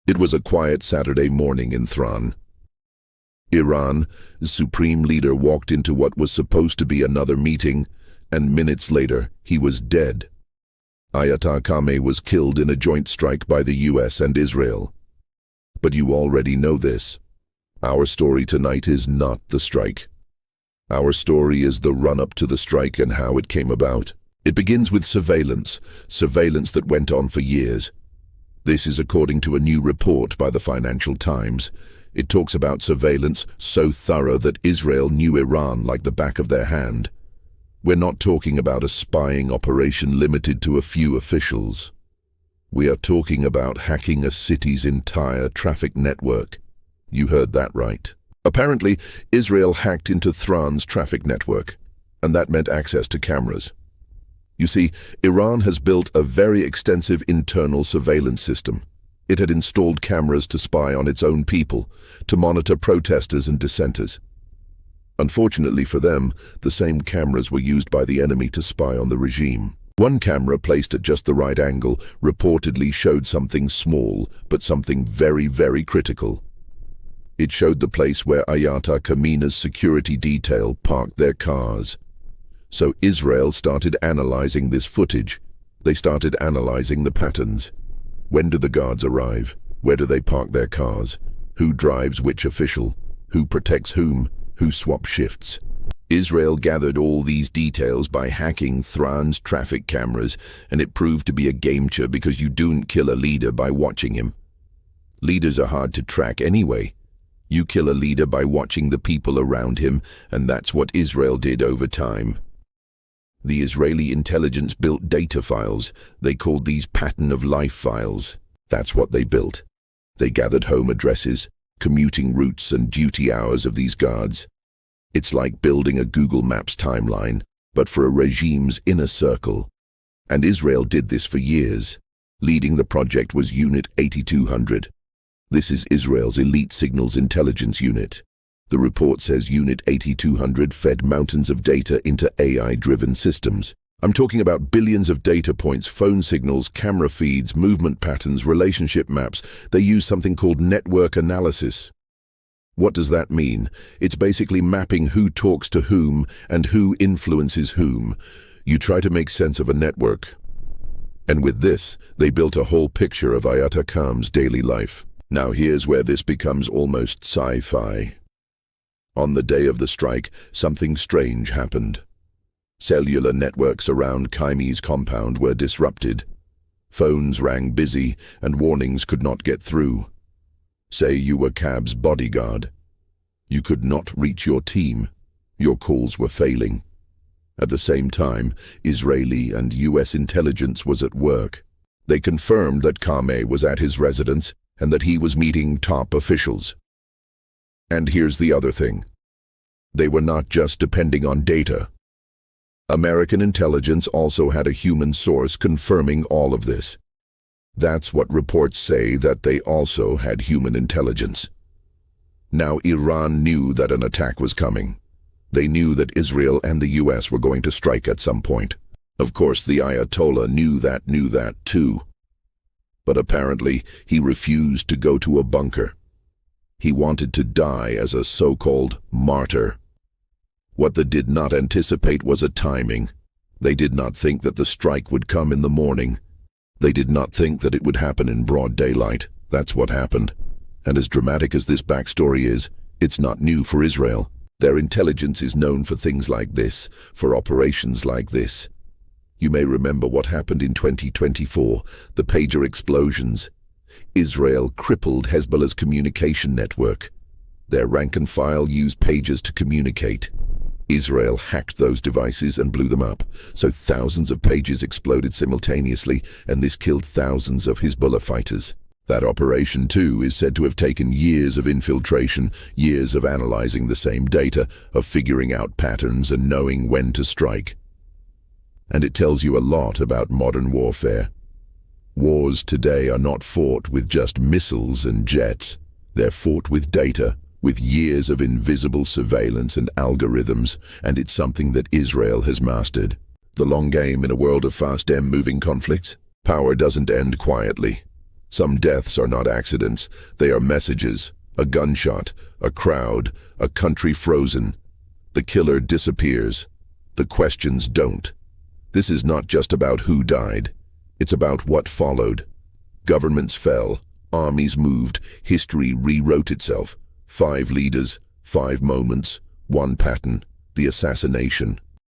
It was a quiet Saturday morning in Tehran. Iran's supreme leader walked into what was supposed to be another meeting, and minutes later, he was dead. Ayatollah Khamenei was killed in a joint strike by the US and Israel. But you already know this. Our story tonight is not the strike. Our story is the run-up to the strike and how it came about. It begins with surveillance that went on for years. This is according to a new report by the Financial Times. It talks about surveillance so thorough that Israel knew Iran like the back of their hand. We're not talking about a spying operation limited to a few officials. We are talking about hacking a city's entire traffic network. You heard that right. Apparently, Israel hacked into Tehran's traffic network, and that meant access to cameras. You see, Iran has built a very extensive internal surveillance system. It had installed cameras to spy on its own people, to monitor protesters and dissenters. Unfortunately for them, the same cameras were used by the enemy to spy on the regime. One camera placed at just the right angle reportedly showed something small, but something very, very critical. It showed the place where Ayatollah Khamenei's security detail parked their cars. So Israel started analyzing this footage. They started analyzing the patterns. When do the guards arrive? Where do they park their cars? Who drives which official? Who protects whom? Who swaps shifts? Israel gathered all these details by hacking Tehran's traffic cameras, and it proved to be a game changer because you don't kill a leader by watching him. Leaders are hard to track anyway. You kill a leader by watching the people around him, and that's what Israel did over time. The Israeli intelligence built data files. They called these pattern of life files. That's what they built. They gathered home addresses, commuting routes and duty hours of these guards. It's like building a Google Maps timeline, but for a regime's inner circle. And Israel did this for years. Leading the project was Unit 8200. This is Israel's elite signals intelligence unit. The report says Unit 8200 fed mountains of data into AI-driven systems. I'm talking about billions of data points, phone signals, camera feeds, movement patterns, relationship maps. They use something called network analysis. What does that mean? It's basically mapping who talks to whom and who influences whom. You try to make sense of a network. And with this, they built a whole picture of Ayatollah Khamenei's daily life. Now here's where this becomes almost sci-fi. On the day of the strike, something strange happened. Cellular networks around Khamenei's compound were disrupted. Phones rang busy and warnings could not get through. Say you were Cab's bodyguard. You could not reach your team. Your calls were failing. At the same time, Israeli and US intelligence was at work. They confirmed that Khamenei was at his residence and that he was meeting top officials. And here's the other thing. They were not just depending on data. American intelligence also had a human source confirming all of this. That's what reports say, that they also had human intelligence. Now Iran knew that an attack was coming. They knew that Israel and the US were going to strike at some point. Of course, the Ayatollah knew that too. But apparently, he refused to go to a bunker. He wanted to die as a so-called martyr. What they did not anticipate was a timing. They did not think that the strike would come in the morning. They did not think that it would happen in broad daylight. That's what happened. And as dramatic as this backstory is, it's not new for Israel. Their intelligence is known for things like this, for operations like this. You may remember what happened in 2024, the pager explosions. Israel crippled Hezbollah's communication network. Their rank and file used pagers to communicate. Israel hacked those devices and blew them up, so thousands of pages exploded simultaneously, and this killed thousands of Hezbollah fighters. That operation, too, is said to have taken years of infiltration, years of analyzing the same data, of figuring out patterns and knowing when to strike. And it tells you a lot about modern warfare. Wars today are not fought with just missiles and jets. They're fought with data, with years of invisible surveillance and algorithms, and it's something that Israel has mastered. The long game in a world of fast-moving conflicts. Power doesn't end quietly. Some deaths are not accidents, they are messages. A gunshot, a crowd, a country frozen. The killer disappears. The questions don't. This is not just about who died. It's about what followed. Governments fell, armies moved, history rewrote itself. 5 leaders, 5 moments, 1 pattern, the assassination.